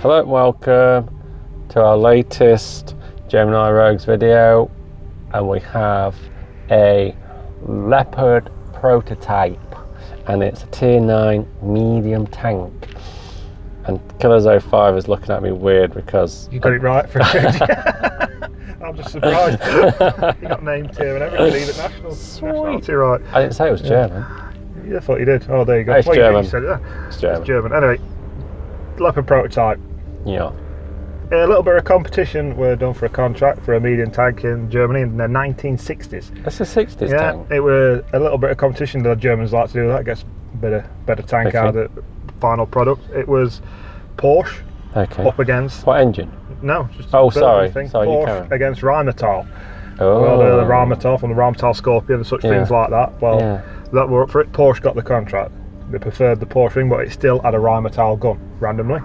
Hello and welcome to our latest Gemini Rogues video, and we have a Leopard Prototype and it's a tier 9 medium tank. And Killer05 is looking at me weird because you got it right for a change. I'm just surprised. You got name tier and everything, even nationality right. I didn't say it was German. Yeah, I thought you did. Oh, there you go. It's German. You said it there. It's German. It's German. Anyway, Leopard Prototype. Yeah. A little bit of competition were done for a contract for a medium tank in Germany in the 1960s. That's a 60s tank. Yeah, it was a little bit of competition that the Germans like to do. That gets a better tank out of the final product. It was Porsche up against... What engine? No, just sorry, Porsche against Rheinmetall. Oh. Well, the Rheinmetall from the Rheinmetall Scorpion and such things like that. Well, that were up for it. Porsche got the contract. They preferred the Porsche thing, but it still had a Rheinmetall gun randomly.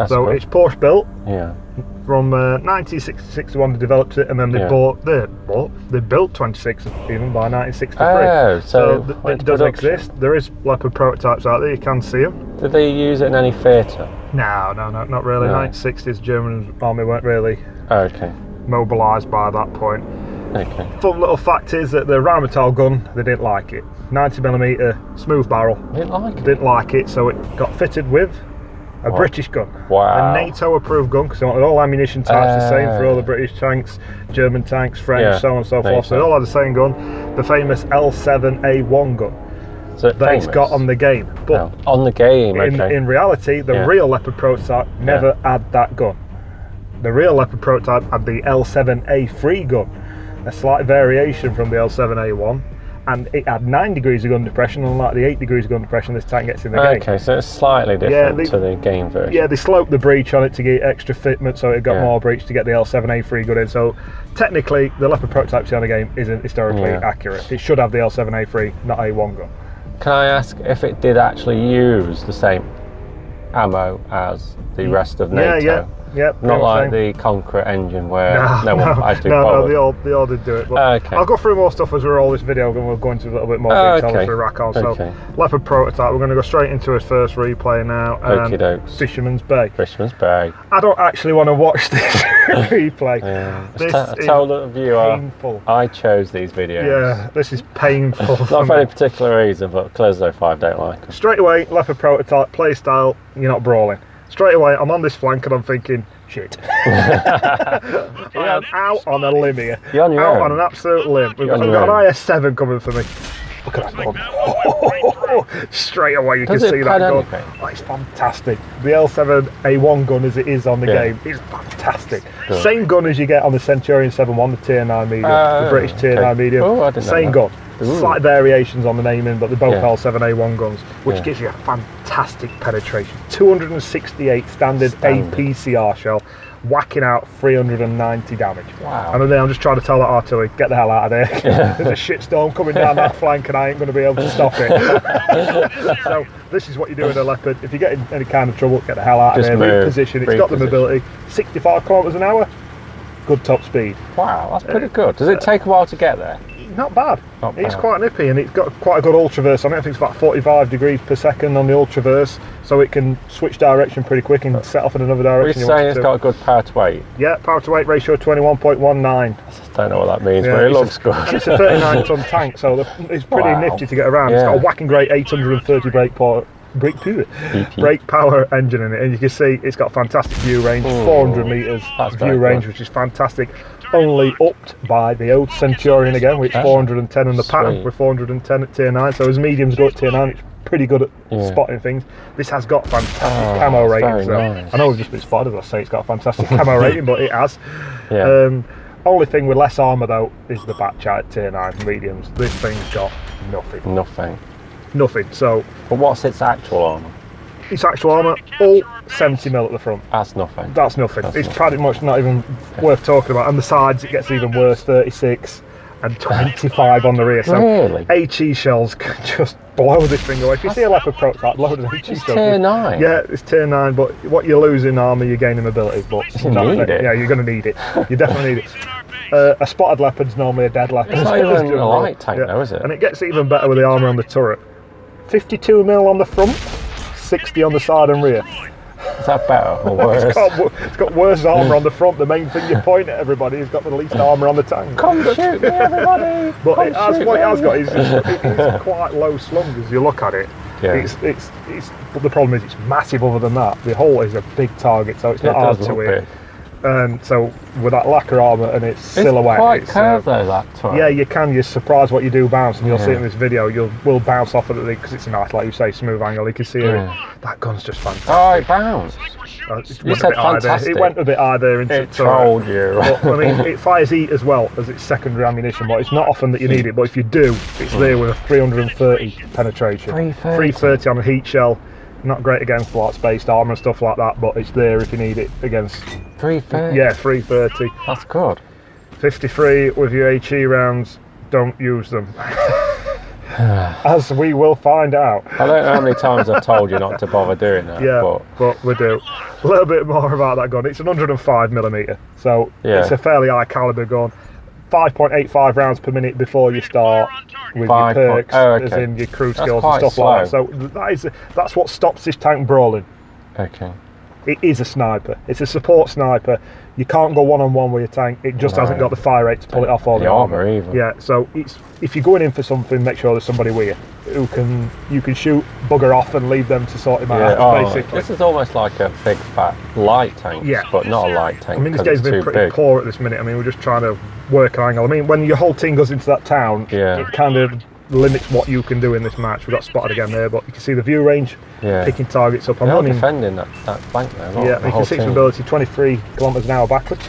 So it's Porsche built. Yeah. From 1961 they developed it, and then they built 26 even by 1963. Oh, so it does exist. There is Leopard prototypes out there. You can see them. Did they use it in any theatre? No, not really. No. 1960s German army weren't really mobilised by that point. Okay. Fun little fact is that the Rheinmetall gun, they didn't like it. 90mm smooth barrel. Didn't like it, so it got fitted with a British gun. Wow. A NATO approved gun, because they wanted all ammunition types the same for all the British tanks, German tanks, French, so on and so forth. So they all had the same gun, the famous L7A1 gun that it's got on the game. But on the game, in reality, the real Leopard prototype never had that gun. The real Leopard prototype had the L7A3 gun, a slight variation from the L7A1. And it had 9 degrees of gun depression, unlike the 8 degrees of gun depression this tank gets in the game. Okay, so it's slightly different to the game version. Yeah, they sloped the breech on it to get extra fitment, so it got more breech to get the L7A3 gun in. So technically, the Leopard prototype on the game isn't historically accurate. It should have the L7A3, not A1 gun. Can I ask if it did actually use the same ammo as the rest of NATO? Yeah, not like the Conqueror engine where no one actually bothered. No, they all did do it. But I'll go through more stuff as we're all this video, and we'll go into a little bit more detail as we rack on. So, Leopard Prototype, we're going to go straight into his first replay now. Fisherman's Bay. Fisherman's Bay. I don't actually want to watch this replay. Tell the viewer, painful. I chose these videos. Yeah, this is painful. Not for any particular reason, but Killer05 don't like them. Straight away, Leopard Prototype, play style, you're not brawling. Straight away, I'm on this flank and I'm thinking, shit. I am out on a limb here. You're on your own. On an absolute limb. We've got an IS-7 coming for me. Look at that gun. Straight away you can see that gun. Oh, it's fantastic. The L7A1 gun as it is on the game is fantastic. Same gun as you get on the Centurion 7.1, the tier 9 medium, the British tier 9 medium. Oh, I didn't know that. Gun. Slight variations on the naming, but they're both L7A1 guns, which gives you a fantastic penetration. 268 standard APCR shell, whacking out 390 damage. Wow. And then I'm just trying to tell that artillery, get the hell out of there. There's a shitstorm coming down that flank and I ain't going to be able to stop it. So this is what you do in a Leopard. If you get in any kind of trouble, get the hell out of there, reposition. It's got the mobility, 65 kilometers an hour, good top speed. Wow, that's pretty good. Does it take a while to get there? Not bad. It's quite nippy, and it's got quite a good ultraverse on it. I think it's about 45 degrees per second on the ultraverse, so it can switch direction pretty quick and set off in another direction. Are you saying it's got a good power to weight? Yeah, power to weight ratio 21.19. I just don't know what that means, but it looks good. And it's a 39 ton tank, so it's pretty nifty to get around. It's got a whacking great 830 brake power engine in it, and you can see it's got fantastic view range, 400 metres view range, which is fantastic. Only upped by the old Centurion again, which 410 in the pattern with 410 at tier 9. So as mediums go at tier 9, it's pretty good at spotting things. This has got fantastic camo rating. So I know we've just been spotted as I say it's got a fantastic camo rating, but it has. Only thing with less armour though is the back chart at tier 9 mediums. This thing's got nothing. So, but what's its actual armour? Its actual armour, all 70mm at the front. That's nothing. It's pretty much not even worth talking about. And the sides, it gets even worse, 36 and 25 on the rear. So HE shells can just blow this thing away. If you see a Leopard prototype loaded HE shells. It's tier 9. Yeah, it's tier 9, but what you lose in armour, you gain in mobility. But you need it. Yeah, you're going to need it. You definitely need it. A spotted Leopard's normally a dead Leopard. It's not even a light tank though, is it? And it gets even better with the armour on the turret. 52mm on the front, 60 on the side and rear. Is that better or worse? It's got worse armour on the front. The main thing you point at everybody has got the least armour on the tank. Come shoot me, everybody! But what it has got is it's quite low slung as you look at it. Yeah. But the problem is it's massive. Other than that, the hull is a big target, so it's not hard to hit. So with that lacquer armour and its silhouette, quite curved though, that turret. Yeah, you can. You're surprised what you do bounce, and you'll see it in this video. Will bounce off of it because it's a nice, like you say, smooth angle. You can see it. That gun's just fantastic. Oh, it bounced. You said fantastic. It went a bit high there. It trolled you. But, I mean, it fires heat as well as its secondary ammunition, but it's not often that you need it. But if you do, it's there with a 330 penetration. 330 on a heat shell. Not great against like spaced armour and stuff like that, but it's there if you need it against. 330? Yeah, 330. That's good. 53 with your HE rounds, don't use them. As we will find out. I don't know how many times I've told you not to bother doing that. Yeah, but we do. A little bit more about that gun. It's an 105mm, so it's a fairly high calibre gun. 5.85 rounds per minute before you start with your perks, as in your crew skills and stuff like that. So that's what stops this tank brawling. Okay. It is a sniper. It's a support sniper. You can't go one-on-one with your tank. It just hasn't got the fire rate to pull it off all the armour. Even. Yeah, so if you're going in for something, make sure there's somebody with you who you can shoot, bugger off and leave them to sort him out, basically. This is almost like a big fat light tank, but not a light tank. I mean, this game's been pretty poor at this minute. I mean, we're just trying to work an angle. I mean, when your whole team goes into that town, it kind of limits what you can do in this match. We got spotted again there, but you can see the view range, picking targets up. I'm defending that flank there. Yeah, you can see its mobility 23 kilometres an hour backwards.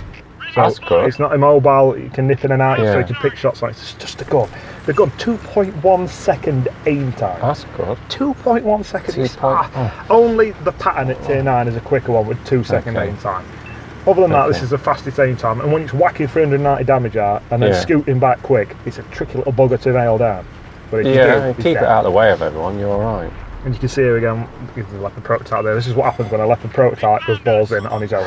So that's good. It's not immobile. You can nip in and out, so you can pick shots. Like it's just a gun. The gun 2.1 second aim time. That's good. 2.1 seconds. Only the pattern at tier 9 is a quicker one with 2 second aim time. Other than that, this is the fastest aim time. And when it's whacking 390 damage out and then scooting back quick, it's a tricky little bugger to nail down. But if keep it out of the way of everyone, you're alright. And you can see here again, the Leopard Prototype there. This is what happens when a Leopard Prototype goes balls in on his own.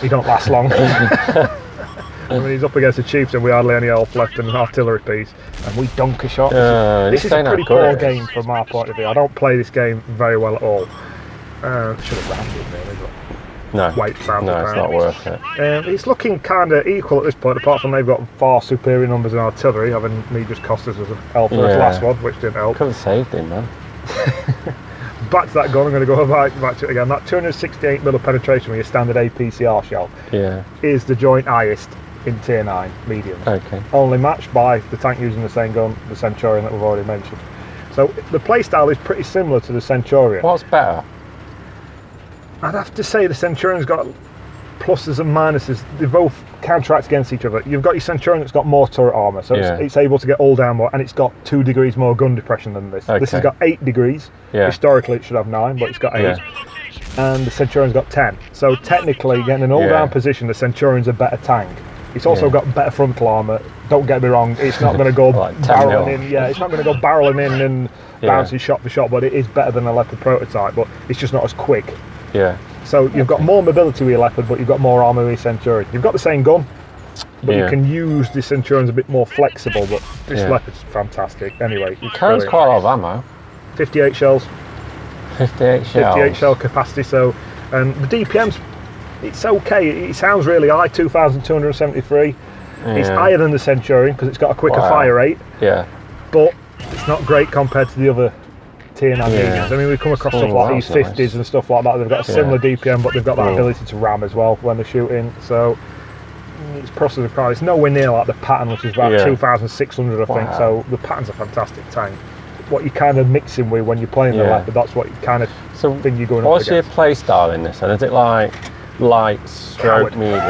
He don't last long. I mean, he's up against the Chiefs and we hardly any health left and an artillery piece. And we dunk a shot. This is a pretty poor game from our point of view. I don't play this game very well at all. Should have rammed it really, but... No, it's not worth it. It's looking kind of equal at this point, apart from they've got far superior numbers in artillery, having me just cost us as a help for his last one, which didn't help. Could have saved him, man. Back to that gun, I'm going to go back to it again. That 268mm penetration with your standard APCR shell is the joint highest in tier 9 medium. Okay. Only matched by the tank using the same gun, the Centurion that we've already mentioned. So the playstyle is pretty similar to the Centurion. What's better? I'd have to say the Centurion's got pluses and minuses. They both counteract against each other. You've got your Centurion that's got more turret armour, so it's able to get all down more, and it's got 2 degrees more gun depression than this. This has got 8 degrees. Historically it should have 9, but it's got 8. And the Centurion's got 10. So technically, getting an all-down position, the Centurion's a better tank. It's also got better frontal armour. Don't get me wrong, it's not going to go like barreling in. Yeah, it's not going to go barreling in and bouncing shot for shot, but it is better than a Leopard Prototype, but it's just not as quick. Yeah. So you've got more mobility with your Leopard, but you've got more armour with your Centurion. You've got the same gun, but you can use the Centurion's a bit more flexible, but this Leopard's fantastic. Anyway. It carries quite a lot of ammo. 58 shells. 58 shells. 58 shell capacity, so and the DPM's, it's okay. It sounds really high, 2,273. It's higher than the Centurion because it's got a quicker fire rate. Yeah. But it's not great compared to the other tier 9 mediums. I mean, we come across stuff like these 50s and stuff like that. They've got a similar DPM, but they've got that ability to ram as well when they're shooting. So it's process of crowd. It's nowhere near like the pattern, which is about 2,600, I think. So the pattern's a fantastic tank. What you're kind of mixing with when you're playing the Leopard, that's what you kind of think you're going up against. What's your play style in this? And is it like light, stroke, medium?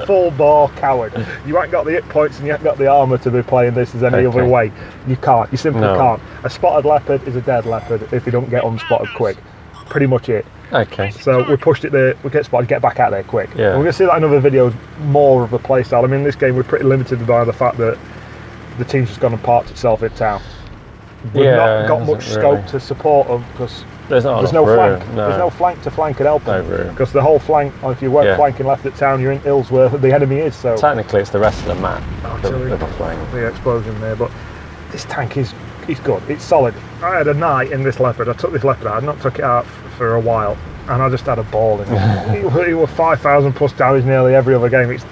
Full bore coward. You ain't got the hit points and you ain't got the armour to be playing this as any other way. You can't. You simply can't. A spotted Leopard is a dead Leopard if you don't get unspotted quick. Pretty much it. Okay. So we pushed it there, we get spotted, get back out there quick. Yeah. And we're going to see that in other videos, more of the play style. I mean, in this game we're pretty limited by the fact that the team's just gone and parked itself in town. We've not got much scope to support them because there's no flank. There's no flank to flank and help them. Because the whole flank, if you weren't flanking left at town, you're in hills where the enemy is. So technically, it's the rest of the map. The explosion there, but this tank is good. It's solid. I had a night in this Leopard. I took this Leopard out. I've not took it out for a while. and I just had a ball in it. It was 5,000 plus damage nearly every other game. It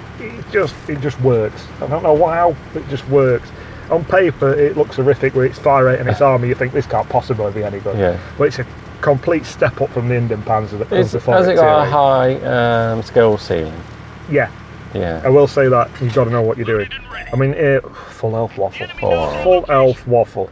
just works. I don't know how, it just works. On paper, it looks horrific with its fire rate and its armor. You think this can't possibly be any good. Yeah. But it's a complete step up from the Indian Panzer that comes before. Has it got a high skill ceiling? Yeah. Yeah. I will say that you've got to know what you're doing. I mean, full elf waffle. Oh. Full elf waffle.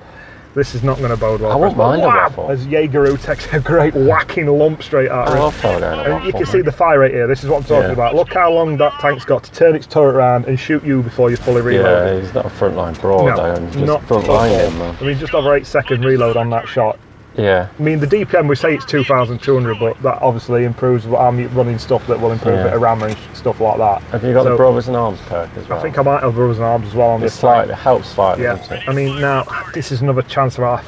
This is not going to bode well. I wouldn't mind a waffle. As Jaegeru takes a great whacking lump straight at I her. love throwing down a waffle. And you can see the fire rate here. This is what I'm talking about. Look how long that tank's got to turn its turret around and shoot you before you fully reload. Yeah, he's not a frontline brawler, though. Just not frontline him, man. I mean, just over 8-second reload on that shot. Yeah. I mean, the DPM, we say it's 2,200, but that obviously improves. I'm running stuff that will improve a bit of rammer and stuff like that. Have you got the Brothers in Arms perk as well? I think I might have Brothers in Arms as well on this. It helps slightly, doesn't it? I mean, now, this is another chance of our...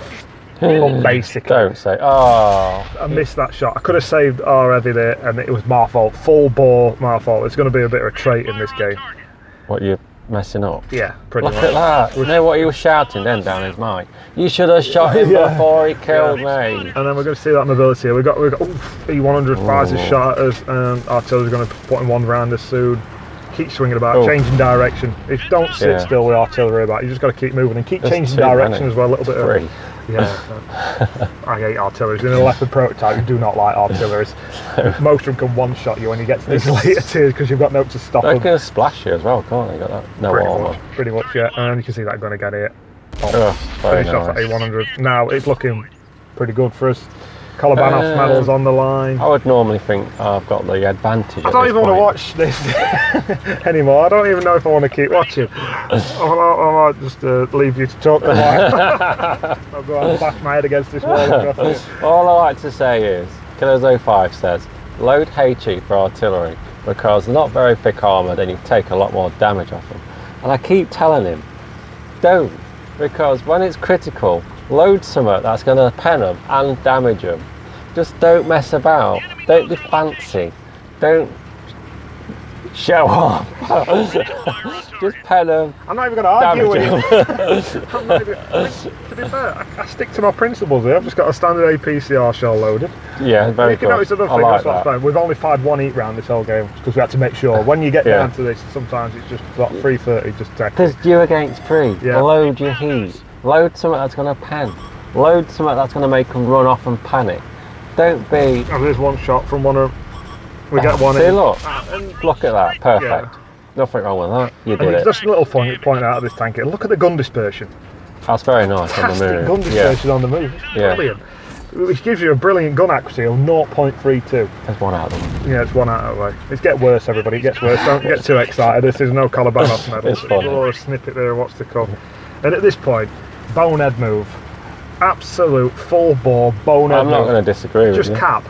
basically. Don't say, oh. I missed that shot. I could have saved our heavy there, and it was my fault. Full bore, my fault. It's going to be a bit of a trait in this game. What, you're messing up? Yeah, pretty much. Look at that. You know what he was shouting then down his mic? You should have shot him before he killed me. And then we're going to see that mobility here. We've got E100 fires his shot at us, and artillery's going to put in one round as soon. Keep swinging about, changing direction. If you don't sit still with artillery about, you just got to keep moving and keep changing direction as well. A little bit of. Yeah, I hate artilleries. In a Leopard Prototype, you do not like artilleries. Most of them can one-shot you when you get to these later tiers because you've got no to stop them. They can splash you as well, can't they? Got that no armor. Pretty much, yeah. And you can see that going again here. Very Finish nice. off at A100. Now it's looking pretty good for us. Kolobanov's medals on the line. I would normally think I've got the advantage. I don't even want to watch this anymore. I don't even know if I want to keep watching. I might just leave you to talk about it. I'll go and bash my head against this wall. All I like to say is, Killers05 says, load HE for artillery because they're not very thick armoured and you take a lot more damage off them. And I keep telling him, don't, because when it's critical, load something that's going to pen them and damage them. Just don't mess about. Don't be fancy. Don't show off. Just pen them. I'm not even going to argue with you. To be fair, I stick to my principles here. I've just got a standard APCR shell loaded. Yeah, very good. You can notice another thing. Like that. We've only fired one heat round this whole game because we had to make sure. When you get down to this, sometimes it's just got 330 just tech. There's you against free. Yeah. Load your heat. Load something that's going to pen. Load something that's going to make them run off and panic. Don't be... Oh, there's one shot from one of... We get one see, in. Look at that. Perfect. Yeah. Nothing wrong with that. You did it. Just a little point out of this tank here. Look at the gun dispersion. That's very nice on the move. Gun dispersion on the move. Yeah. Brilliant. Which gives you a brilliant gun accuracy of 0.32. There's one out of them. Yeah, it's one out of the way. It's get worse, everybody. It gets worse. Don't get too excited. This is no Kolobanov's medal. It's funny. Or a snippet there of what's to come. And at this point, bonehead move. Absolute full bore bonehead I'm not going to disagree with you. Just cap.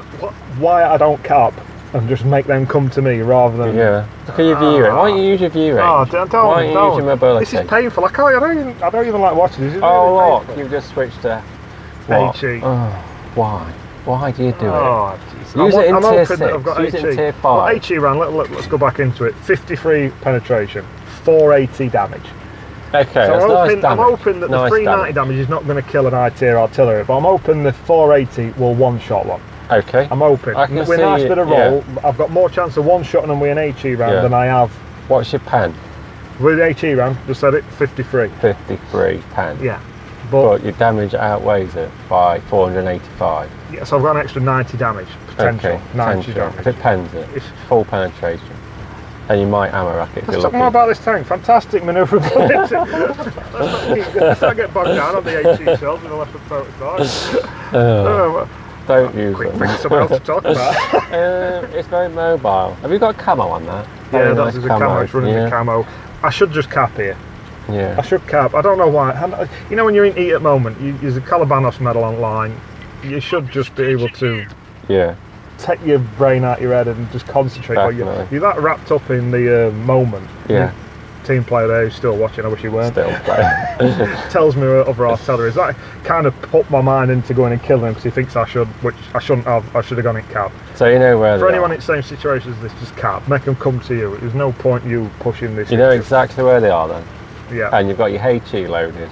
Why I don't cap and just make them come to me rather than... Yeah. Look at your view range. Why don't you use your view range? Oh, don't. Why don't you use your mobility? This is painful. I don't even like watching this. Oh, look. You've just switched to... What? HE. Oh, why? Why do you do it? Use it in tier 6. I've got Use it in tier 5. Well, HE ran, let's go back into it. 53 penetration, 480 damage. Okay, so that's nice damage. I'm hoping that the 390 damage is not going to kill an high tier artillery, but I'm hoping the 480 will one-shot one. Okay. I'm hoping. With a nice bit of roll, I've got more chance of one-shotting them with an HE round than I have. What's your pen? With HE round, just said it, 53. 53 pen. Yeah. But your damage outweighs it by 485. Yeah, so I've got an extra 90 damage potential. Okay, 90 damage. If it pens it, it's full penetration. And you might hammer rack it if you're Let's talk lucky. more about this tank. Fantastic manoeuvrability. let's not get bogged down on the HE shells with a Leopard Prototype. Don't use quick them. thing, something else to talk about. It's very mobile. Have you got camo on that? Yeah, that's the camo. It's running the camo. I should just cap here. Yeah. I should cap. I don't know why. You know when you're in heat at the moment, there's a Kolobanov's medal online. You should just be able to take your brain out your head and just concentrate. You're that wrapped up in the moment. Yeah. Team player there who's still watching, I wish you weren't. Still playing. Tells me what other artillery. That kind of put my mind into going and killing him because he thinks I should, which I shouldn't have. I should have gone in cap. So you know where for anyone in the same situation as this, just cap. Make them come to you. There's no point you pushing this. You know exactly where they are then. Yeah. And you've got your HE loaded.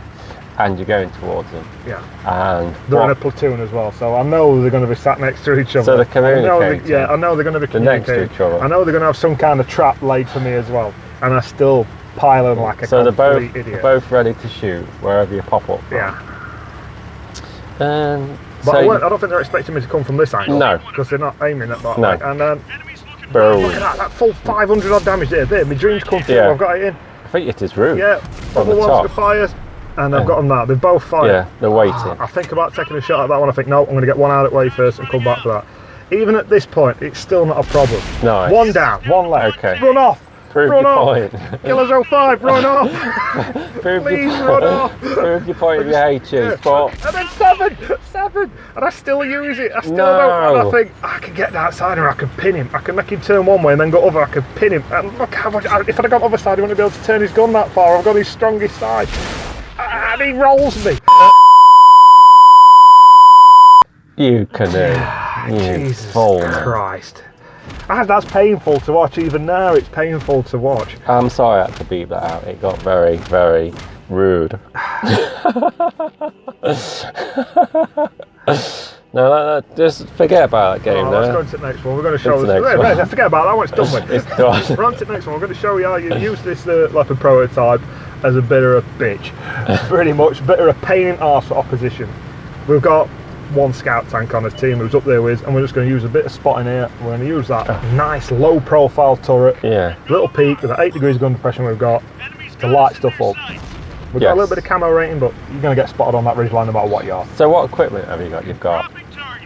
and you're going towards them. Yeah. And they're in a platoon as well, so I know they're going to be sat next to each other. So they're communicating. I know they're going to be communicating. Next to each other. I know they're going to have some kind of trap laid for me as well, and I still pile on like a complete idiot. They're both ready to shoot wherever you pop up. Yeah. But I don't think they're expecting me to come from this angle. No. Because they're not aiming at that. No. And look at that full 500 odd damage there. My dreams come true. Yeah. I've got it in. I think it is rude. Yeah. Other ones to fires. And I've got them that. They've both fired. Yeah, they're waiting. I think about taking a shot at that one. I think, no, I'm going to get one out of the way first and come back for that. Even at this point, it's still not a problem. Nice. One down, one left. Okay. Run off. Prove run your off. point. Killers 05, run off. Please run off. Prove your point if you hate you. Yeah. But and then seven. And I still use it. I still don't. And I think, I can get that side and I can pin him. I can make him turn one way and then go over. I can pin him. And look how much, if I'd have got other side, he wouldn't be able to turn his gun that far. I've got his strongest side. And he rolls me. You canoe. Jesus Christ. That's painful to watch even now. It's painful to watch. I'm sorry I had to beep that out. It got very, very rude. No, just forget about that game. Let's go to the next one. We're going to show this. Forget about that one. It's done with. It's done. We're on to the next one. We're going to show you how you use this Leopard Prototype as a bit of a bitch. Pretty much, bit of a pain in the arse for opposition. We've got one scout tank on his team who's up there with, and we're just going to use a bit of spotting here. We're going to use that nice low profile turret, little peak with the 8 degrees gun depression we've got to light stuff up. We've got a little bit of camo rating, but you're going to get spotted on that ridge line no matter what you are. So what equipment have you got? You've got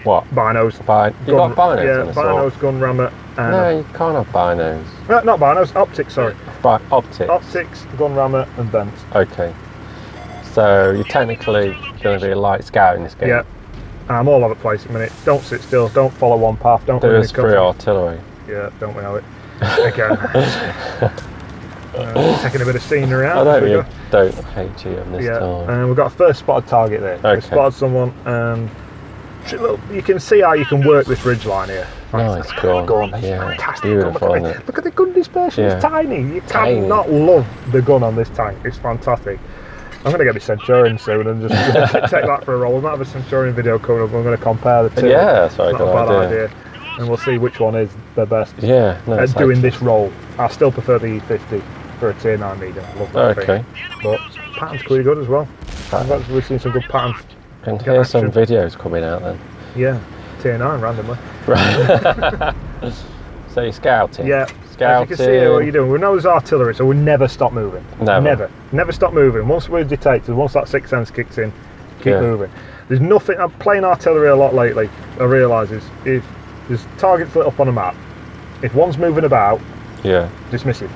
what? Binos. You've got binos? Yeah, binos, gun rammer. And no, you can't have binos. Not binos, optics, sorry. Optics. Optics, gun rammer and vents. Okay. So you're technically going to be a light scout in this game? Yeah. I'm all over the place at the minute. Don't sit still, don't follow one path, don't do us free artillery. Yeah, don't we know it. Again. Taking a bit of scenery out. I don't hate you on this time. And we've got a first spotted target there. Okay. We've spotted someone, and look, you can see how you can work this ridge line here. Nice gun. Fantastic. Beautiful, look at the gun dispersion, it's tiny. You cannot love the gun on this tank. It's fantastic. I'm going to get my Centurion soon and just take that for a roll. We might have a Centurion video coming up. I'm going to compare the two. Yeah, that's a good idea. And we'll see which one is the best at doing this role. I still prefer the E50 for a tier 9 medium. I love that thing. But pattern's pretty good as well. We've seen some good patterns. And here's some videos coming out then. Yeah, tier 9 randomly. Right. So you're scouting? Yeah. Scouting. As you can see here, what you're doing, we know there's artillery, so we never stop moving. Never stop moving. Once we're detected, once that sixth sense kicks in, keep moving. There's nothing, I'm playing artillery a lot lately, I realise is if there's targets lit up on a map, if one's moving about, dismiss it.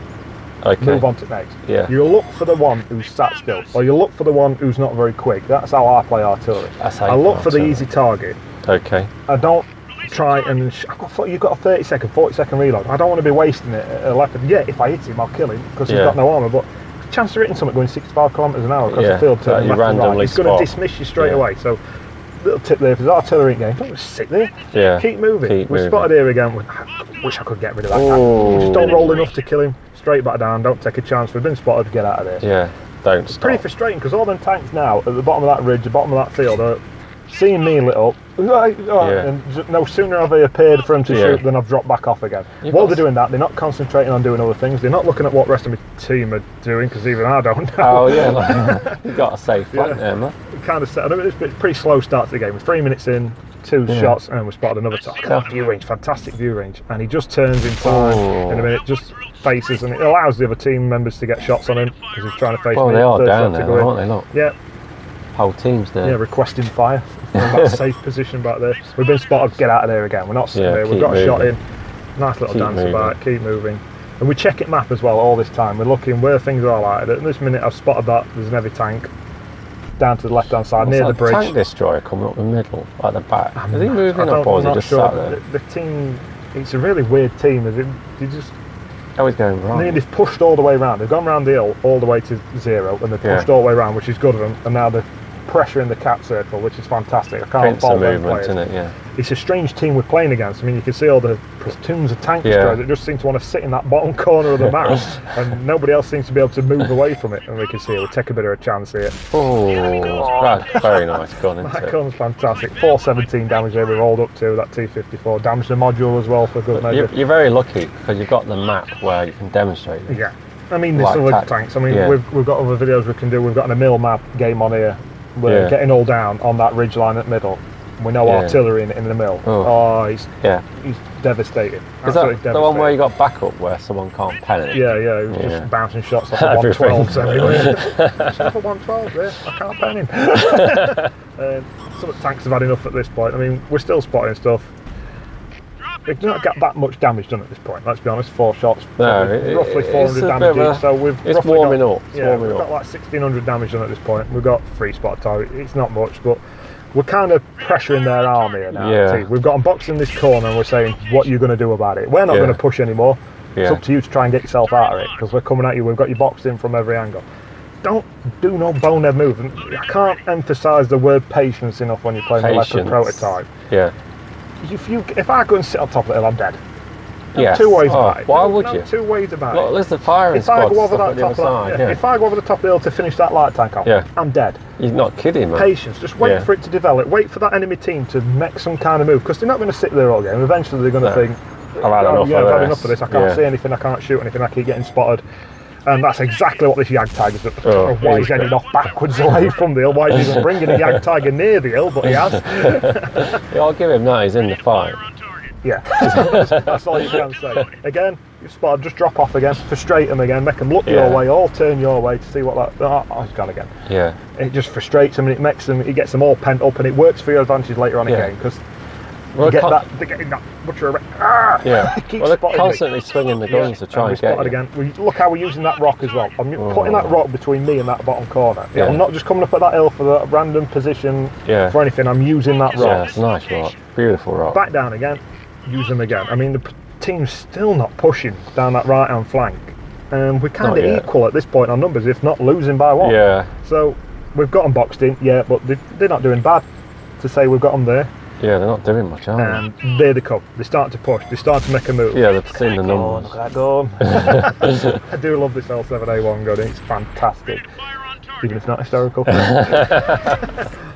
Okay. Move on to the next. Yeah. You look for the one who's sat still, or you look for the one who's not very quick. That's how I play artillery. I look for the easy target. Okay. I don't try and you've got a 30-second, 40-second reload. I don't want to be wasting it at a Leopard. Yeah, if I hit him, I'll kill him because he's got no armour. But the chance of hitting something going 65 kilometres an hour across the field to left and right, he's going to dismiss you straight away. So, little tip there: if there's artillery in game, don't just sit there. Yeah. Keep moving. We're spotted here again. Wish I could get rid of that guy. Just don't roll enough to kill him. Straight back down. Don't take a chance. We've been spotted. Get out of there. Yeah. Don't. It's pretty frustrating because all them tanks now at the bottom of that ridge, the bottom of that field, are seeing me lit up, and no sooner have they appeared for them to shoot than I've dropped back off again. While they're doing that, they're not concentrating on doing other things. They're not looking at what the rest of my team are doing, because even I don't know. Oh yeah, you've got a safe flank there, man. Kind of set. It's a pretty slow start to the game. We're 3 minutes in, 2 shots, and we spotted another target. View range, fantastic view range, and he just turns in time in a minute, just faces, and it allows the other team members to get shots on him because he's trying to face me. Well, they are down there, aren't they? Look. Yeah. Whole team's there. Yeah, requesting fire from that safe position back there. We've been spotted, get out of there again. We're not sitting there, we've got a shot in. Nice little dance about, keep moving. And we check it map as well all this time. We're looking where things are lighted. At this minute I've spotted that there's an heavy tank down to the left hand side near the bridge. Tank destroyer coming up the middle, at the back. Is he moving up or is he just sat there? The team, it's a really weird team. They just... How is going wrong? They've pushed all the way around. They've gone round the hill all the way to 0 and they've pushed all the way around, which is good of them. And now they're pressure in the cap circle, which is fantastic. I can't Prints fault of them movement, players. isn't it? Yeah. It's a strange team we're playing against. I mean, you can see all the platoons of tank destroyers that just seem to want to sit in that bottom corner of the map, and nobody else seems to be able to move away from it. And we can see it. We take a bit of a chance here. Oh, that's very nice gun, isn't That it? gun's fantastic. 417 damage there. We've rolled up to that T54. Damage the module as well for good measure. You're very lucky because you've got the map where you can demonstrate it. Yeah. I mean, there's Like other tanks. I mean, we've got other videos we can do. We've got an Emil map game on here. We're getting all down on that ridge line at the middle. We know artillery in the mill. He's devastated. Is that the one where you got backup where someone can't pen it? Yeah, he was just bouncing shots off the 112s everywhere. Shot for 112 there, I can't pen him. Some of the tanks have had enough at this point. I mean, we're still spotting stuff. We've not got that much damage done at this point, let's be honest. 4 shots, roughly 400 damage each. So it's warming up. We've got like 1600 damage done at this point. We've got 3 spot target. It's not much, but we're kind of pressuring their army here now. Yeah. We've got them boxed in this corner and we're saying, what are you going to do about it? We're not going to push anymore. It's up to you to try and get yourself out of it, because we're coming at you. We've got you boxed in from every angle. Don't do no bonehead move. And I can't emphasise the word patience enough when you're playing the Leopard Prototype. Yeah. If I go and sit on top of the hill, I'm dead. Yeah. Two ways about it. Why would you? Two ways about Look, it. there's the firing squad go over stuff at the other side. if I go over the top of the hill to finish that light tank off, I'm dead. You're not kidding, man. Patience. Just wait for it to develop. Wait for that enemy team to make some kind of move, because they're not going to sit there all game. Eventually, they're going to think, I've had enough of this. I can't see anything. I can't shoot anything. I keep getting spotted. And that's exactly what this Yag Tiger's doing. I don't know why he's heading off backwards away from the hill, why he's even bringing a Yag Tiger near the hill, but he has. I'll give him that, he's in the fight. Yeah, that's all you can say. Again, you've spotted, just drop off again, frustrate them again, make them look your way, all turn your way to see what that. Oh, he's gone again. Yeah. It just frustrates them, and it gets them all pent up, and it works for your advantage later on in the game, because they're getting that butcher around. They're constantly swinging the guns to try and get again. Look how we're using that rock as well. I'm putting that rock between me and that bottom corner. I'm not just coming up at that hill for the random position for anything. I'm using that rock. Yeah, it's a nice rock. Beautiful rock. Back down again. Use them again. I mean, the team's still not pushing down that right hand flank. We're kind of equal at this point on numbers, if not losing by 1. Yeah. So we've got them boxed in, but they're not doing bad to say we've got them there. Yeah, they're not doing much, are they? And there they come. They start to push. They start to make a move. Yeah, they've seen the numbers. Look at that gun. I do love this L7A1 gun. It's fantastic, even if it's not historical.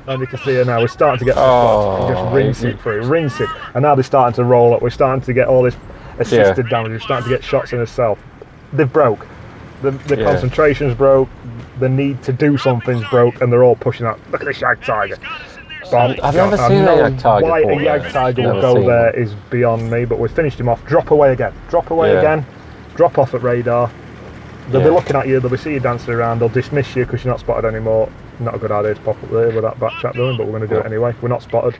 And you can see here now, we're starting to get just rinsing through, rinsing. And now they're starting to roll up. We're starting to get all this assisted damage. We're starting to get shots in herself. They've broke. The concentration's broke. The need to do something's broke, and they're all pushing out. Look at this Yag Tiger. I've never seen a Yag Tiger. Why a Yag Tiger will go there is beyond me, but we've finished him off. Drop away again. Drop away again. Drop off at radar. They'll be looking at you, they'll be seeing you dancing around, they'll dismiss you because you're not spotted anymore. Not a good idea to pop up there with that back trap going, but we're going to do it anyway. We're not spotted.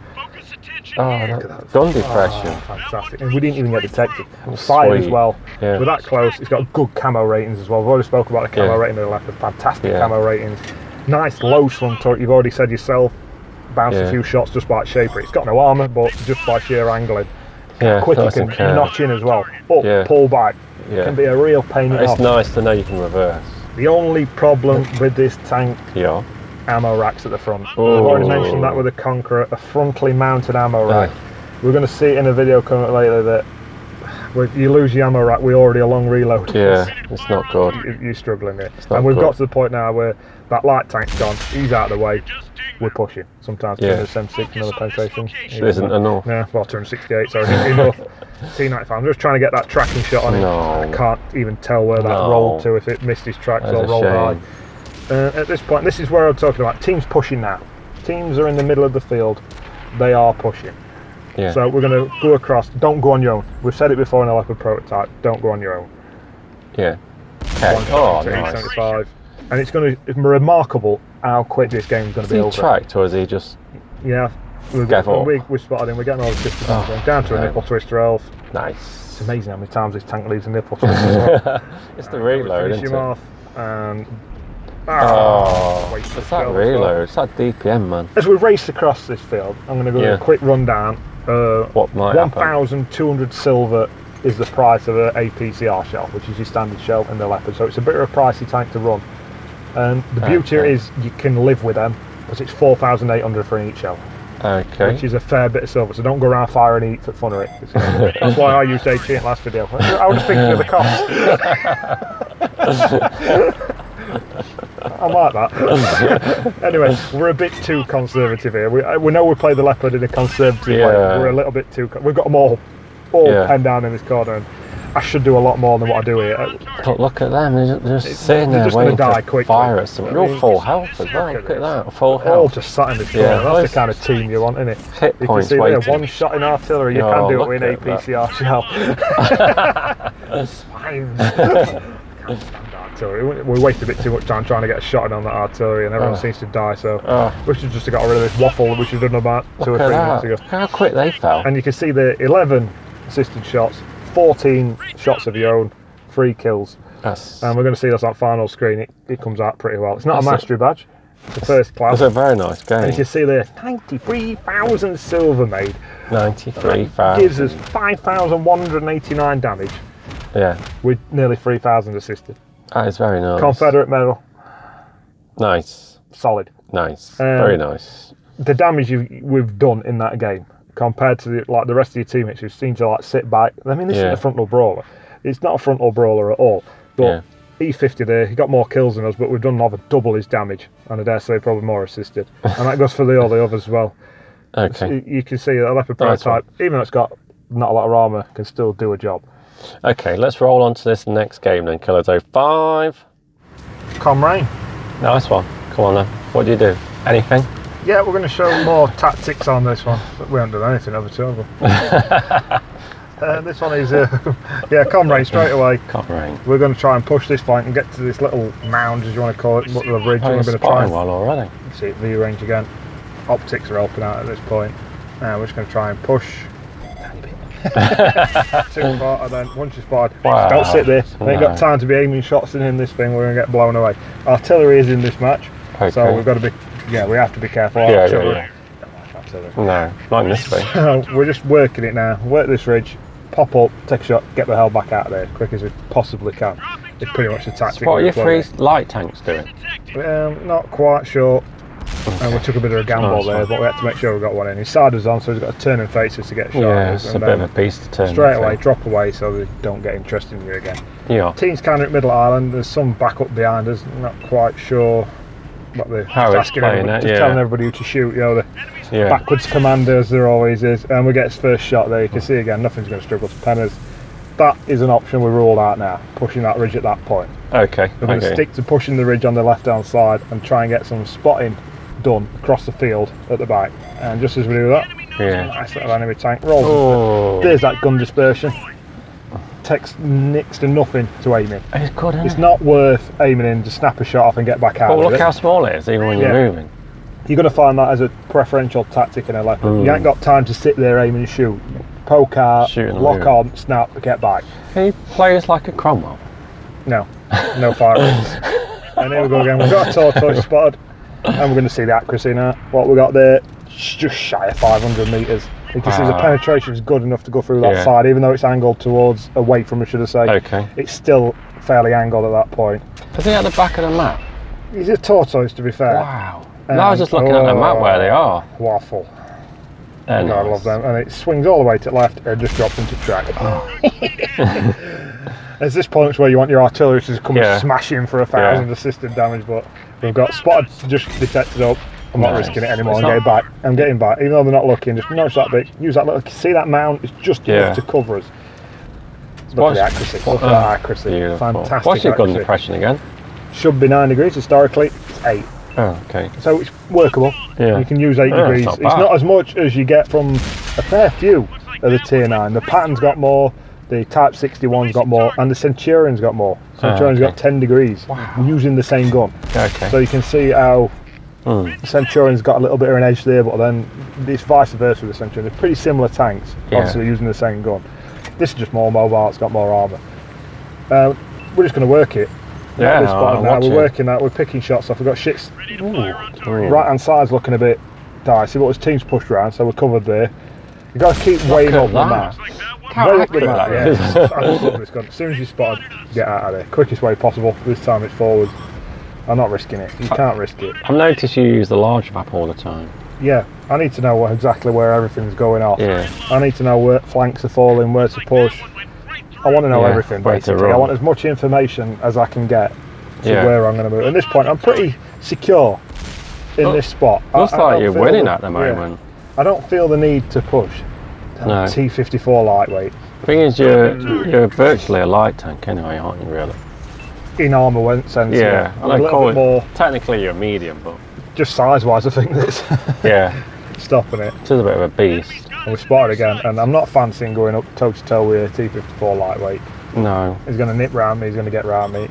That gun depression. Fantastic. And we didn't even get detected. Fire as well. Yeah. We're that close. It's got good camo ratings as well. We've already spoken about the camo rating of the Leopard. Fantastic camo ratings. Nice low slung turret. You've already said yourself. Bounce a few shots just by shaper. It's got no armour, but just by sheer angling. Quick you can notch in as well. Up, pull back. It can be a real pain in the ass. It's nice to know you can reverse. The only problem with this tank, ammo racks at the front. I've already mentioned that with the Conqueror, a frontally mounted ammo rack. We're going to see it in a video coming up later that you lose your ammo rack, we're already a long reload. Yeah, it's not good. You're struggling here. And we've got to the point now where that light tank's gone, he's out of the way, we're pushing. Sometimes 276, another penetration. It isn't enough. Yeah, well, 268, sorry, enough. T95, I'm just trying to get that tracking shot on him. I can't even tell where that rolled to, if it missed his tracks or rolled high. At this point, this is where I'm talking about. Teams pushing now. Teams are in the middle of the field. They are pushing. Yeah. So we're going to go across. Don't go on your own. We've said it before in the Leopard Prototype. Don't go on your own. Yeah. Okay. Nice. 75. And it's going to be remarkable how quick this game is going to be over. Is he tracked or is he just... Yeah. We spotted him. We're getting all the 50 down to a nipple twister elf. Nice. It's amazing how many times this tank leaves a nipple twister as well. It's the reload, isn't it? Finish him off and... it's that reload, it's that DPM, man. As we race across this field, I'm going to go a quick rundown. What might 1,200 silver is the price of an APCR shell, which is your standard shell in the Leopard. So it's a bit of a pricey tank to run. And the beauty is you can live with them. because it's 4,800 for each shell. Okay. Which is a fair bit of silver, so don't go around firing and eat for fun of it. That's why I used HE in last video. I was thinking of the cost. I like that. Anyway, we're a bit too conservative here. We know we play the Leopard in a conservative way. We're a little bit too... We've got them all penned down in this corner, and I should do a lot more than what I do here. But look at them, they're just sitting there waiting to fire at someone. You're full health as well, look at that, full health. All just sat in this corner, that's the kind of team you want, isn't it? Hit you points can see waiting. there, one shot in artillery, you can do it with an APCR shell. Spines. Can't stand artillery. We wasted a bit too much time trying to get a shot in on that artillery, and everyone seems to die, so we should just have got rid of this waffle that we should have done about 2 or 3 minutes ago. How quick they fell. And you can see the 11 assisted shots, 14 shots of your own, 3 kills. And we're going to see this on final screen. It comes out pretty well. It's not a mastery badge, it's a first class. It's a very nice game. And you can see there, 93,000 silver made. 93,000. Gives us 5,189 damage. Yeah. With nearly 3,000 assisted. That is very nice. Confederate medal. Nice. Solid. Nice. Very nice. The damage we've done in that game, compared to the rest of your teammates who seem to sit back. I mean, this isn't a frontal brawler. It's not a frontal brawler at all. But E50 there, he got more kills than us, but we've done over double his damage, and I dare say probably more assisted. And that goes for all the others as well. Okay. So you can see that a Leopard Prototype, even though it's got not a lot of armour, can still do a job. Okay, let's roll on to this next game then, Killer 5. Comrain. Nice one. Come on then. What do you do? Anything? Yeah, we're going to show more tactics on this one. But we haven't done anything over 2 of them. This one is, Comrain straight away. Comrain. We're going to try and push this flank and get to this little mound, as you want to call it, the ridge. Oh, we're going to try well already. See it, view range again. Optics are helping out at this point. We're just going to try and push. Too far, and then once you're spotted, don't sit there. We ain't got time to be aiming shots in this thing. We're going to get blown away. Artillery is in this match, so we've got to be. Yeah, we have to be careful. Yeah. No, not in this thing. We're just working it now. Work this ridge, pop up, take a shot, get the hell back out of there as quick as we possibly can. It's pretty much the tactic. So what are your 3 light tanks doing? Not quite sure. And we took a bit of a gamble there, but we had to make sure we got one in. His side was on, so he's got to turn and face us to get a shot. Yeah, it's a bit of a piece to turn. Straight away, drop away so they don't get interested in you again. Yeah. Team's kind of at Middle Island. There's some backup behind us. Not quite sure what they're asking. Just telling everybody who to shoot. The backwards commanders there always is. And we get his first shot there. You can see again, nothing's going to struggle to pen us. That is an option we ruled out now. Pushing that ridge at that point. Okay. We're going to stick to pushing the ridge on the left-hand side and try and get some spotting done across the field at the back, and just as we do that, nice little enemy tank rolls. There's that gun dispersion. Takes next to nothing to aim in. It's good, isn't it? It's not worth aiming in to snap a shot off and get back out. But look how small it is, even when you're moving. You're going to find that as a preferential tactic in a Leopard. You ain't got time to sit there, aim and shoot. Poke out, lock on, snap, get back. Can you play us like a Cromwell? No fire rings. And here we go again. We've got a tortoise spotted. And we're going to see the accuracy now. What we got there, just shy of 500 metres. You can see the penetration is good enough to go through that side, even though it's angled towards, away from, I should have said. Okay. It's still fairly angled at that point. Is he at the back of the map? He's a tortoise, to be fair. Wow. I was just looking at the map where they are. Waffle. Nice. I love them. And it swings all the way to the left and just drops into track. There's this point where you want your artillery to come and smash in for 1,000 assisted damage, but we've got spotted just detected up. I'm not risking it anymore and getting back. I'm getting back, even though they're not looking. Just notice that bit. Use that little. See that mount? It's just enough to cover us. Look at the accuracy. Look at that accuracy. Beautiful. Fantastic. What's your gun depression again? Should be 9 degrees historically. It's 8. Oh, okay. So it's workable. Yeah. You can use 8 degrees. It's not as much as you get from a fair few of the Tier 9. The Pattern's got more. The Type 61's got more, and the Centurion's got more. Centurion's got 10 degrees using the same gun. Okay. So you can see how the Centurion's got a little bit of an edge there, but then it's vice versa with the Centurion. They're pretty similar tanks, obviously using the same gun. This is just more mobile, it's got more armour. We're just going to work it. Yeah, we're working that, we're picking shots off. We've got shits. Right hand side's looking a bit dicey, but his team's pushed around, so we're covered there. You've got to keep weighing up the map. Way up the map, I love this gun. As soon as you're spotted, get out of there. Quickest way possible. This time it's forwards. I'm not risking it. You can't risk it. I've noticed you use the large map all the time. Yeah, I need to know exactly where everything's going off. Yeah. I need to know where flanks are falling, where to push. I want to know everything, basically. I want as much information as I can get to where I'm going to move. At this point, I'm pretty secure in this spot. Looks like you're winning at the moment. I don't feel the need to push. No. T54 lightweight. Thing is, you're virtually a light tank anyway, aren't you, really? In armour sense, yeah. I'm a little bit more... Technically, you're medium, but... Just size-wise, I think this. Yeah. Stopping it. It is a bit of a beast. And we spotted again, and I'm not fancying going up toe-to-toe with a T54 lightweight. No. He's going to nip round me, he's going to get round me.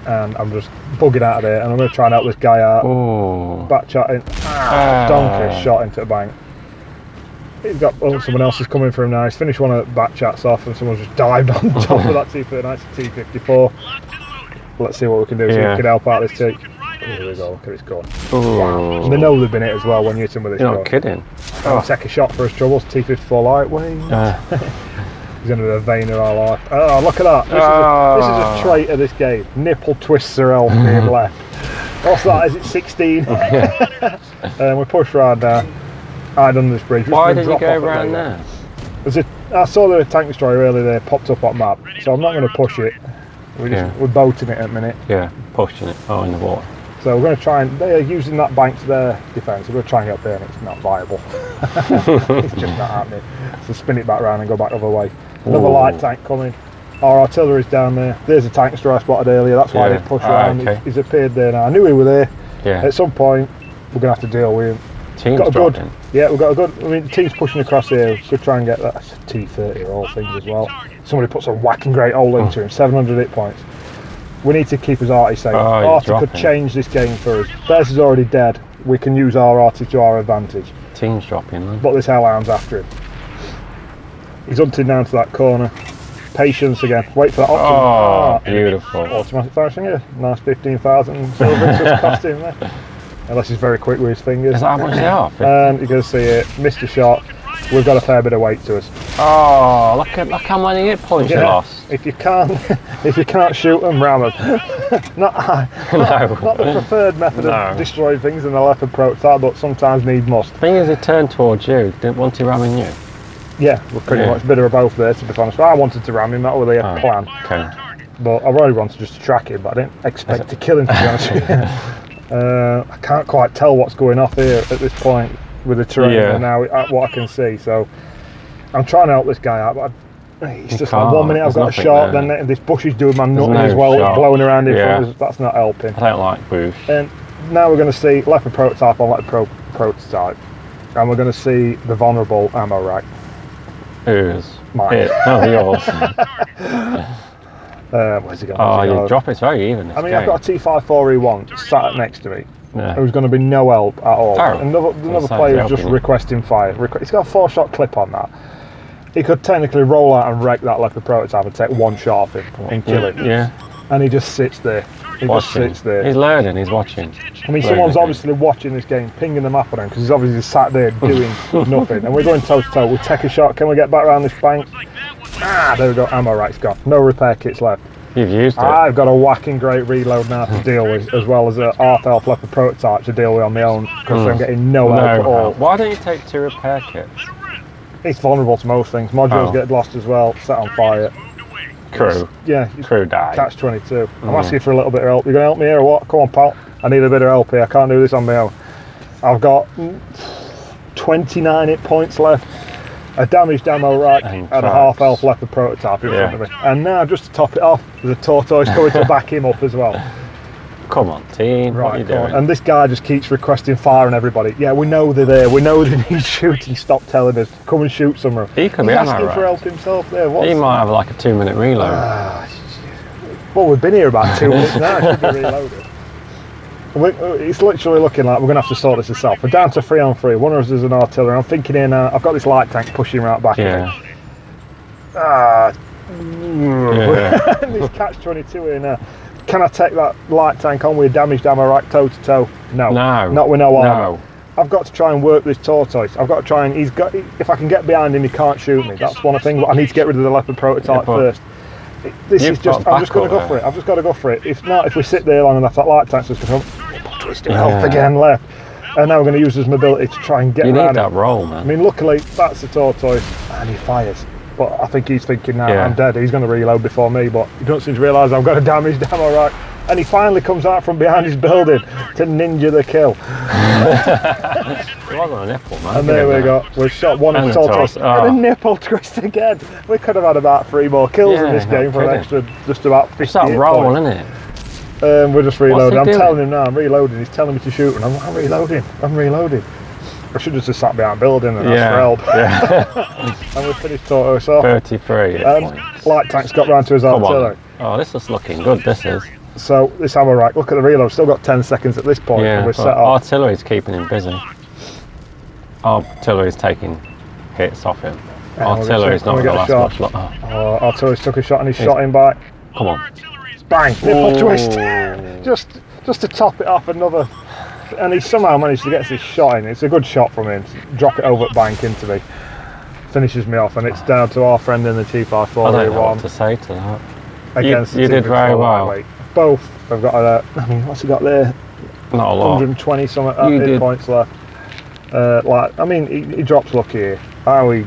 And I'm just bugging out of there, and I'm going to try and help this guy out. Ooh. Back chatting. Donkey shot into the bank. He's got someone else is coming for him now. He's finished one of the back chats off, and someone's just dived on top of that T39. It's a T54. Let's see what we can do. So we can help out this T. Here we go. Look at it going. Ooh. And they know they've been hit as well when you hit them with this. You're not kidding. Take a shot for his troubles. T54 lightweight. He's going to be a vein of our life. Oh, look at that. This is a trait of this game. Nipple twister elf being left. What's that? Is it 16? And we push round now. I'd done this bridge. Why did you go around there? I saw the tank destroyer earlier there popped up on map, so I'm not going to push it. We're boating it at the minute. Yeah, pushing it. Oh, in the water. So we're going to try and, they're using that bank to their defence. We're going to try and get up there and it's not viable. It's just not happening. So spin it back round and go back the other way. Another light tank coming. Our artillery's down there. There's a tank destroyer I spotted earlier. That's why I didn't push around. Okay. He's appeared there now. I knew he was there. Yeah. At some point, we're going to have to deal with him. Team's got a good, dropping. yeah, we've got a good, I mean, the team's pushing across here. We'll try and get that T30 or all things as well. Somebody puts a whacking great hole into him, 700 hit points. We need to keep his arty safe. Arty could change this game for us. Theirs is already dead. We can use our arty to our advantage. Team's dropping, man. But this hellhound's after him. He's hunting down to that corner. Patience again. Wait for that option. Oh, beautiful. Automatic fire finger. Nice 15,000 silver cost him there. Unless he's very quick with his fingers. Is that how much they are? And you're going to see it. Missed a shot. We've got a fair bit of weight to us. Oh, look how many hit points you lost. If you can't shoot them, ram them. Not the preferred method of destroying things in the Leopard Prototype, but sometimes need must. The thing is, he turned towards you. Didn't want to ramming you. Yeah, we're pretty much a bit of both there, to be honest. I wanted to ram him, that was the plan. Okay. But I really wanted just to track him, but I didn't expect to kill him, to be honest with you. I can't quite tell what's going off here at this point with the terrain and now what I can see. So I'm trying to help this guy out, but he's just like 1 minute I've got a shot, then this bush is doing my nutting as well, blowing around in front of us. That's not helping. I don't like bush. And now we're going to see Leopard Prototype on Leopard Prototype, and we're going to see the vulnerable ammo rack. Whose? Mine. No, yours. Where's he going? Oh, you drop it very even. I mean, I've got a T54E1 sat next to me. Yeah. Who's going to be no help at all. Another player's just requesting fire. He's got a 4-shot clip on that. He could technically roll out and wreck that Leopard Prototype and take one shot off him and kill him. Yeah. And he just sits there. Just sits there. He's learning, he's watching. I mean, someone's obviously watching this game, pinging the map on him, because he's obviously sat there doing nothing. And we're going toe to toe. We'll take a shot. Can we get back around this bank? There we go. Ammo rack's gone. No repair kits left. You've used it. I've got a whacking great reload now to deal with, as well as a half-elf Leopard Prototype to deal with on my own, because I'm getting no help at all. Why don't you take 2 repair kits? It's vulnerable to most things. Modules get lost as well, set on fire. Crew. Crew die. Catch 22. I'm asking for a little bit of help. You gonna help me here or what? Come on, pal. I need a bit of help here. I can't do this on my own. I've got 29 hit points left, a damaged ammo rack, and a half-elf Leopard Prototype in front of me. And now, just to top it off, there's a tortoise coming to back him up as well. Come on, team. What are you doing? And this guy just keeps requesting fire on everybody. Yeah, we know they're there. We know they need shooting. Stop telling us. Come and shoot somewhere. He could be asking for help himself there. He might have like a 2-minute reload. Well, we've been here about 2 minutes now. It should be reloaded. It's literally looking like we're going to have to sort this ourselves. We're down to 3-on-3. One of us is an artillery. I'm thinking here now, I've got this light tank pushing right back in. This catch-22 here now. Can I take that light tank on with a damaged ammo rack toe to toe? No. Not with no armor. I've got to try and work this tortoise. I've got to try and if I can get behind him, he can't shoot me. That's one thing, but I need to get rid of the Leopard Prototype first. This is just, I'm just going to go for it. I've just got to go for it. If not, if we sit there long enough, that light tank's just going to come, twist it off again left. And now we're going to use his mobility to try and get around it. You need that roll, man. I mean, luckily, that's the tortoise, and he fires. But I think he's thinking, now I'm dead. He's going to reload before me, but he doesn't seem to realise I've got a damaged ammo rack. And he finally comes out from behind his building to ninja the kill. You are on a nipple, man. And there we go. We've shot one of the tortoise. And a nipple twist again. We could have had about 3 more kills in this game for an extra just about 50 It's that roll, isn't it? We're just reloading. I'm telling him now, I'm reloading. He's telling me to shoot, and I'm reloading. I'm reloading. I should have just sat behind building and asked for help. Yeah. And we finished tortoise off. 33 points. Light tank's got round to his artillery. Oh, this is looking good, this is. So, this ammo rack, look at the reload, still got 10 seconds at this point. Yeah, and we're set off. Artillery's keeping him busy. Artillery's taking hits off him. Yeah, Artillery's not going to last much longer. Oh, Artillery's took a shot and he's shot him back. Come on. Bang! Nipple twist! just to top it off another. And he somehow managed to get this shot in. It's a good shot from him. Drop it over at bank into me. Finishes me off, and it's down to our friend in the T54. I don't know what to say to that. Against you did very well. Lightweight. Both have got I mean, what's he got there? Not a lot. 120 something points left. I mean, he drops lucky here. Your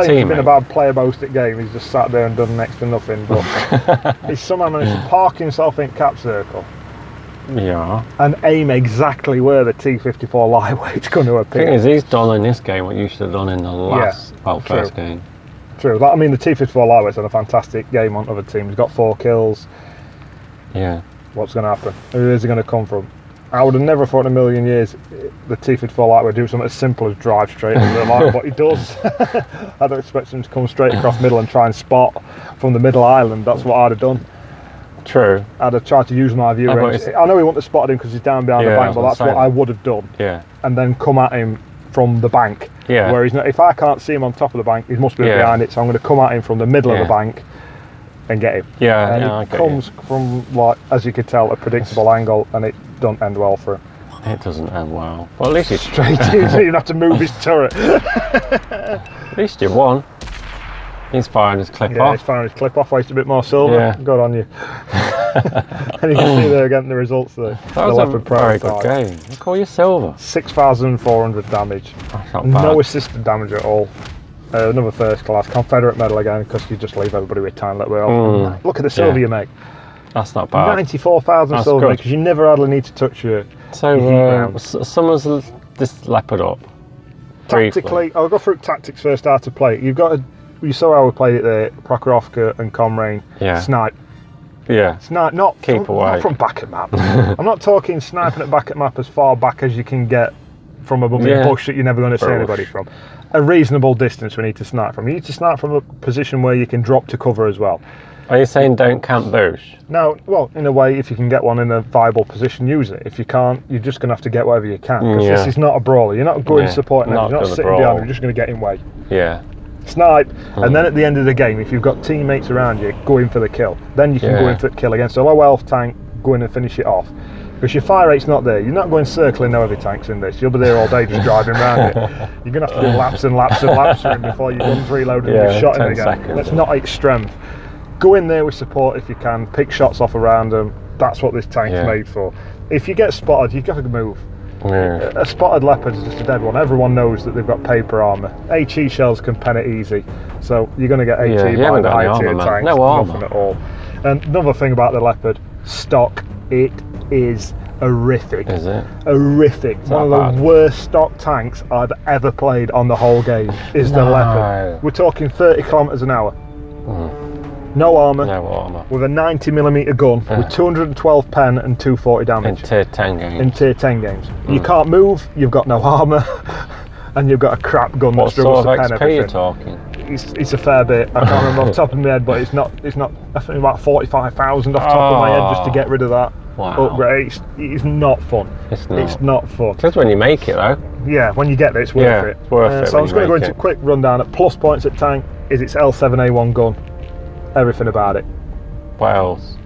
team? He's been a mate? bad player most at game. He's just sat there and done next to nothing. But he's somehow managed to park himself in cap circle. Yeah. And aim exactly where the T54 lightweight's going to appear. The thing is, he's done in this game what you should have done in the first game. True. I mean, the T54 lightweight's had a fantastic game on other teams. He's got 4 kills. Yeah. What's going to happen? Who is he going to come from? I would have never thought in a million years the T54 light would do something as simple as drive straight into the line, but he does. I don't expect him to come straight across middle and try and spot from the middle island. That's what I'd have done. True. I'd have tried to use my view range. I know he wouldn't have spotted him because he's down behind the bank, but that's what I would have done. Yeah. And then come at him from the bank. Yeah. Where he's not. If I can't see him on top of the bank, he must be behind it. So I'm going to come at him from the middle of the bank and get him. Yeah. And it comes from, like, as you could tell, a predictable angle, and it don't end well for him. It doesn't end well. Well, at least he's straight in, so you don't have to move his turret. At least you won. He's firing his clip off. Yeah, he's firing his clip off, wasted a bit more silver. Yeah. Good on you. And you can see there again the results there. That was a very good game. Look all your silver. 6,400 damage. That's not bad. No assisted damage at all. Another first class Confederate medal again, because you just leave everybody with a tiny little bit off. Look at the silver you make. That's not bad. 94,000 silver, because you never hardly need to touch your summers this Leopard up. Tactically, I'll go through tactics first, how to play it. You saw how we played it there, Prokhorovka and Comrain. Yeah. Snipe. Yeah. Snipe, not from back at map. I'm not talking sniping at back at map as far back as you can get from a bush that you're never going to see anybody from. A reasonable distance we need to snipe from. You need to snipe from a position where you can drop to cover as well. Are you saying don't camp bush? No, well, in a way, if you can get one in a viable position, use it. If you can't, you're just going to have to get whatever you can. Because this is not a brawler. You're not going supporting him. You're not sitting behind him. You're just going to get in way. Yeah. Snipe, and then at the end of the game, if you've got teammates around you, go in for the kill. Then you can go in for the kill against a low health tank, go in and finish it off. Because your fire rate's not there. You're not going circling no heavy tanks in this. You'll be there all day just driving around it. You're going to have to do laps and laps and laps for him before your gun's reloaded and you're shot him again. Seconds, That's not its strength. Go in there with support if you can, pick shots off around them. That's what this tank's made for. If you get spotted, you've got to move. Yeah. A spotted Leopard is just a dead one. Everyone knows that they've got paper armour. HE shells can pen it easy, so you're going to get HE by the high tier tanks. No armour. Nothing at all. And another thing about the Leopard, stock, it is horrific. Is it? Horrific. One of the worst stock tanks I've ever played on the whole game is the Leopard. We're talking 30 kilometres an hour. No armour. No armour. With a 90mm gun, with 212 pen and 240 damage. In tier 10 games. In tier 10 games. You can't move, you've got no armour, and you've got a crap gun that struggles to pen everything. What sort of XP you're talking? It's a fair bit. I can't remember off the top of my head, but it's not. I think about 45,000 off the top of my head just to get rid of that. Wow. Upgrade. It's not fun. It's not fun. Just when you make it though. Yeah, when you get there, it's worth it. It's worth it. So I'm just going to go into a quick rundown. At plus points at tank is its L7A1 gun. Everything about it. What else?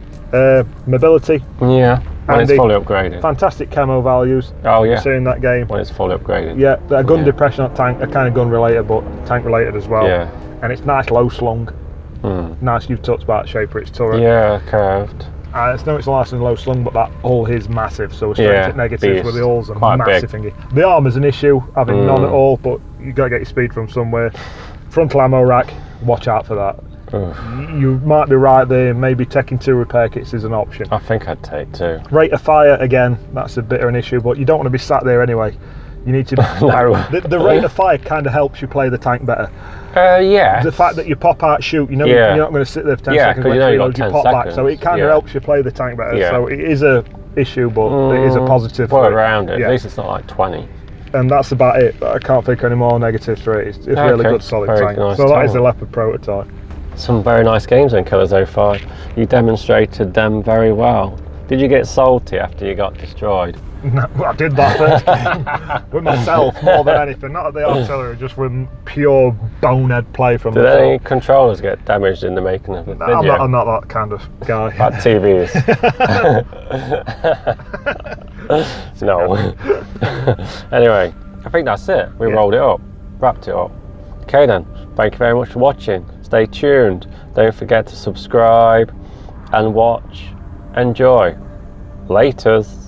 Mobility. Yeah. When it's fully upgraded. Fantastic camo values. Oh yeah. Seeing that game. When it's fully upgraded. Yeah, gun depression on tank, are kind of gun related, but tank related as well. Yeah. And it's nice low slung. Nice, you've talked about shape for its turret. Yeah, curved. It's no, it's nice and low slung, but that hull is massive, so straight at negatives with the hulls are massive thingy. The armour's an issue, having none at all, but you got to get your speed from somewhere. Frontal ammo rack, watch out for that. You might be right there, maybe taking 2 repair kits is an option. I think I'd take 2. Rate of fire, again, that's a bit of an issue, but you don't want to be sat there anyway. You need to... No. The rate of fire kind of helps you play the tank better. Yeah. The fact that you pop out, shoot, you know, you're not going to sit there for 10 seconds when you pop back, so it kind of helps you play the tank better. So it is a issue, but it is a positive. Work around it. At least it's not like 20. And that's about it. I can't think any more negatives for it. It's really good, solid tank. Nice so that is the Leopard Prototype. Some very nice games in Killers 05. You demonstrated them very well. Did you get salty after you got destroyed? No, I did that first game with myself more than anything, not at the artillery, just with pure bonehead play from the top. Did any controllers get damaged in the making of the video? I'm not that kind of guy. Like TVs? No. Anyway, I think that's it. We rolled it up, wrapped it up. Okay then, thank you very much for watching. Stay tuned. Don't forget to subscribe and watch. Enjoy. Laters.